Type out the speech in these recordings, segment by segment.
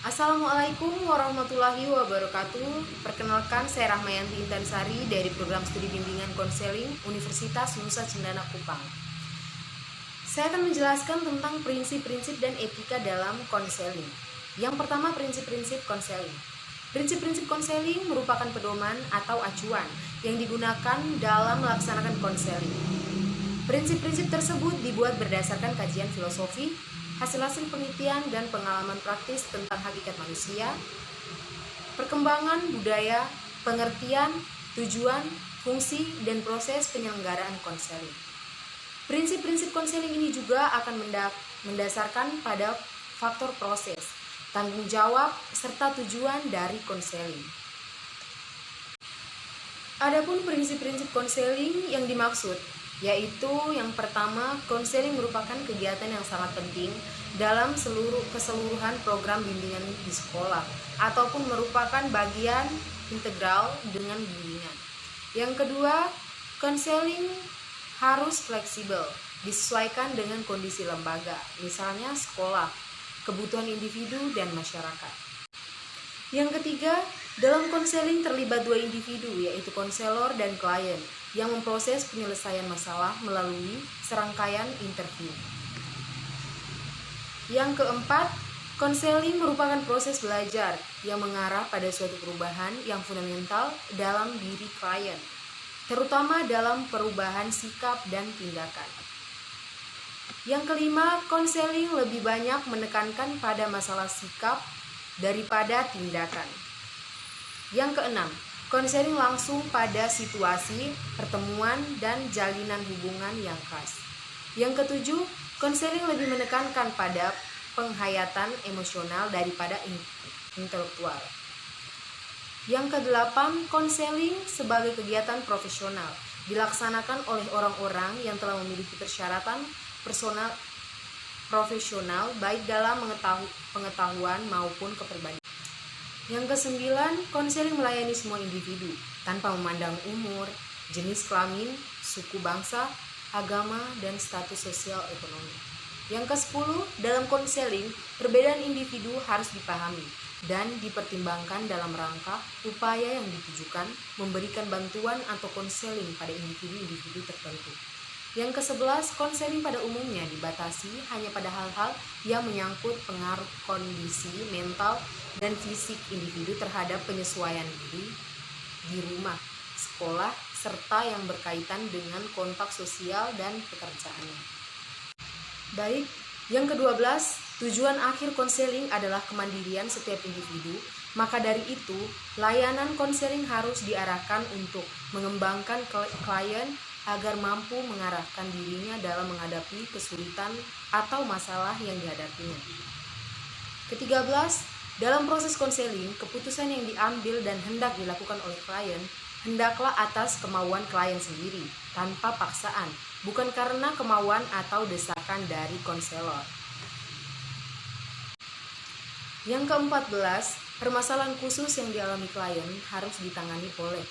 Assalamualaikum warahmatullahi wabarakatuh. Perkenalkan, saya Rahmayanti Intansari dari Program Studi Bimbingan Konseling Universitas Nusa Cendana Kupang. Saya akan menjelaskan tentang prinsip-prinsip dan etika dalam konseling. Yang pertama, prinsip-prinsip konseling. Prinsip-prinsip konseling merupakan pedoman atau acuan yang digunakan dalam melaksanakan konseling. Prinsip-prinsip tersebut dibuat berdasarkan kajian filosofi, hasil-hasil penelitian dan pengalaman praktis tentang hakikat manusia, perkembangan budaya, pengertian, tujuan, fungsi, dan proses penyelenggaraan konseling. Prinsip-prinsip konseling ini juga akan mendasarkan pada faktor proses, tanggung jawab, serta tujuan dari konseling. Adapun prinsip-prinsip konseling yang dimaksud yaitu yang pertama, konseling merupakan kegiatan yang sangat penting dalam keseluruhan program bimbingan di sekolah ataupun merupakan bagian integral dengan bimbingan. Yang kedua, konseling harus fleksibel, disesuaikan dengan kondisi lembaga, misalnya sekolah, kebutuhan individu dan masyarakat. Yang ketiga, dalam konseling terlibat dua individu, yaitu konselor dan klien, yang memproses penyelesaian masalah melalui serangkaian interview. Yang keempat, konseling merupakan proses belajar yang mengarah pada suatu perubahan yang fundamental dalam diri klien, terutama dalam perubahan sikap dan tindakan. Yang kelima, konseling lebih banyak menekankan pada masalah sikap daripada tindakan. Yang keenam, konseling langsung pada situasi, pertemuan, dan jalinan hubungan yang khas. Yang ketujuh, konseling lebih menekankan pada penghayatan emosional daripada intelektual. Yang kedelapan, konseling sebagai kegiatan profesional dilaksanakan oleh orang-orang yang telah memiliki persyaratan personal profesional baik dalam pengetahuan maupun kepribadian. Yang kesembilan, konseling melayani semua individu tanpa memandang umur, jenis kelamin, suku bangsa, agama, dan status sosial ekonomi. Yang kesepuluh, dalam konseling, perbedaan individu harus dipahami dan dipertimbangkan dalam rangka upaya yang ditujukan memberikan bantuan atau konseling pada individu-individu tertentu. Yang ke-11, konseling pada umumnya dibatasi hanya pada hal-hal yang menyangkut pengaruh kondisi mental dan fisik individu terhadap penyesuaian diri di rumah, sekolah, serta yang berkaitan dengan kontak sosial dan pekerjaannya. Baik, yang ke-12, tujuan akhir konseling adalah kemandirian setiap individu, maka dari itu, layanan konseling harus diarahkan untuk mengembangkan klien agar mampu mengarahkan dirinya dalam menghadapi kesulitan atau masalah yang dihadapinya. Ke-13, dalam proses konseling, keputusan yang diambil dan hendak dilakukan oleh klien hendaklah atas kemauan klien sendiri, tanpa paksaan, bukan karena kemauan atau desakan dari konselor. Yang ke-14, permasalahan khusus yang dialami klien harus ditangani oleh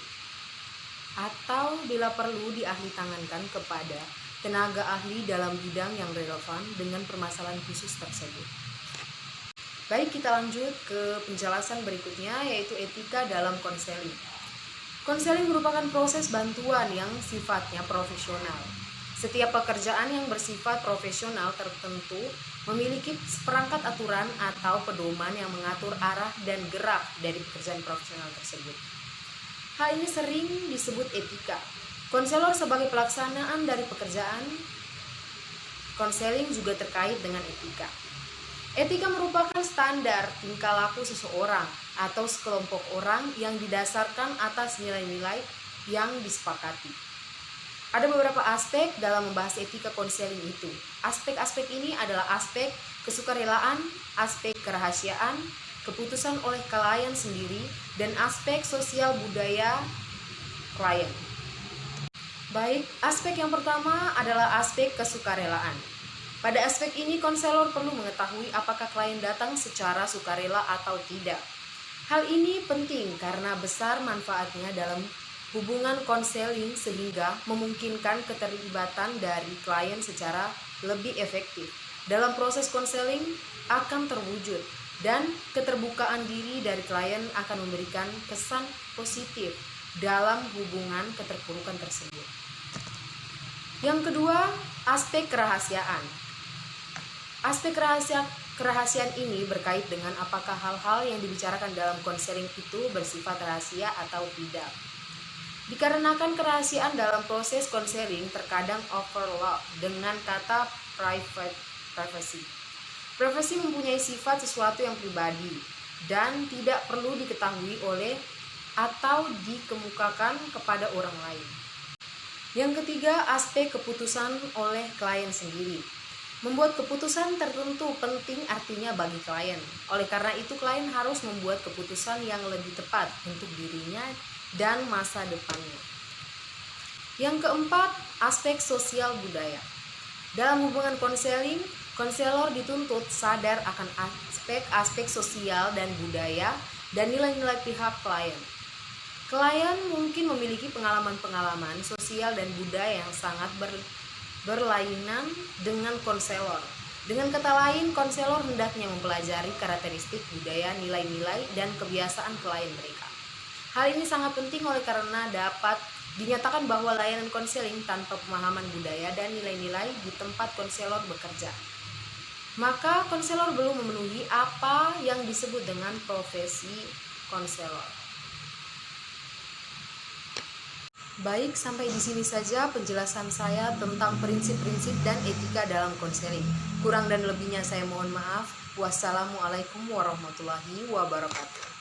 atau bila perlu diahli tangankan kepada tenaga ahli dalam bidang yang relevan dengan permasalahan khusus tersebut. Baik, kita lanjut ke penjelasan berikutnya, yaitu etika dalam konseling. Konseling merupakan proses bantuan yang sifatnya profesional. Setiap pekerjaan yang bersifat profesional tertentu memiliki seperangkat aturan atau pedoman yang mengatur arah dan gerak dari pekerjaan profesional tersebut. Hal ini sering disebut etika. Konselor sebagai pelaksanaan dari pekerjaan konseling juga terkait dengan etika. Etika merupakan standar tingkah laku seseorang atau sekelompok orang yang didasarkan atas nilai-nilai yang disepakati. Ada beberapa aspek dalam membahas etika konseling itu. Aspek-aspek ini adalah aspek kesukarelaan, aspek kerahasiaan, keputusan oleh klien sendiri, dan aspek sosial budaya klien. Baik, aspek yang pertama adalah aspek kesukarelaan. Pada aspek ini, konselor perlu mengetahui apakah klien datang secara sukarela atau tidak. Hal ini penting karena besar manfaatnya dalam hubungan konseling sehingga memungkinkan keterlibatan dari klien secara lebih efektif. Dalam proses konseling akan terwujud dan keterbukaan diri dari klien akan memberikan kesan positif dalam hubungan keterpurukan tersebut. Yang kedua, aspek kerahasiaan. Aspek kerahasiaan ini berkait dengan apakah hal-hal yang dibicarakan dalam konseling itu bersifat rahasia atau tidak. Dikarenakan kerahasiaan dalam proses konseling terkadang overlap dengan kata privacy. Privacy mempunyai sifat sesuatu yang pribadi dan tidak perlu diketahui oleh atau dikemukakan kepada orang lain. Yang ketiga, aspek keputusan oleh klien sendiri. Membuat keputusan tertentu penting artinya bagi klien. Oleh karena itu, klien harus membuat keputusan yang lebih tepat untuk dirinya dan masa depannya. Yang keempat, aspek sosial budaya. Dalam hubungan konseling, konselor dituntut sadar akan aspek-aspek sosial dan budaya dan nilai-nilai pihak klien. Klien mungkin memiliki pengalaman-pengalaman sosial dan budaya yang sangat berlainan dengan konselor. Dengan kata lain, konselor hendaknya mempelajari karakteristik budaya, nilai-nilai, dan kebiasaan klien mereka. Hal ini sangat penting oleh karena dapat dinyatakan bahwa layanan konseling tanpa pemahaman budaya dan nilai-nilai di tempat konselor bekerja, maka konselor belum memenuhi apa yang disebut dengan profesi konselor. Baik, sampai di sini saja penjelasan saya tentang prinsip-prinsip dan etika dalam konseling. Kurang dan lebihnya saya mohon maaf. Wassalamualaikum warahmatullahi wabarakatuh.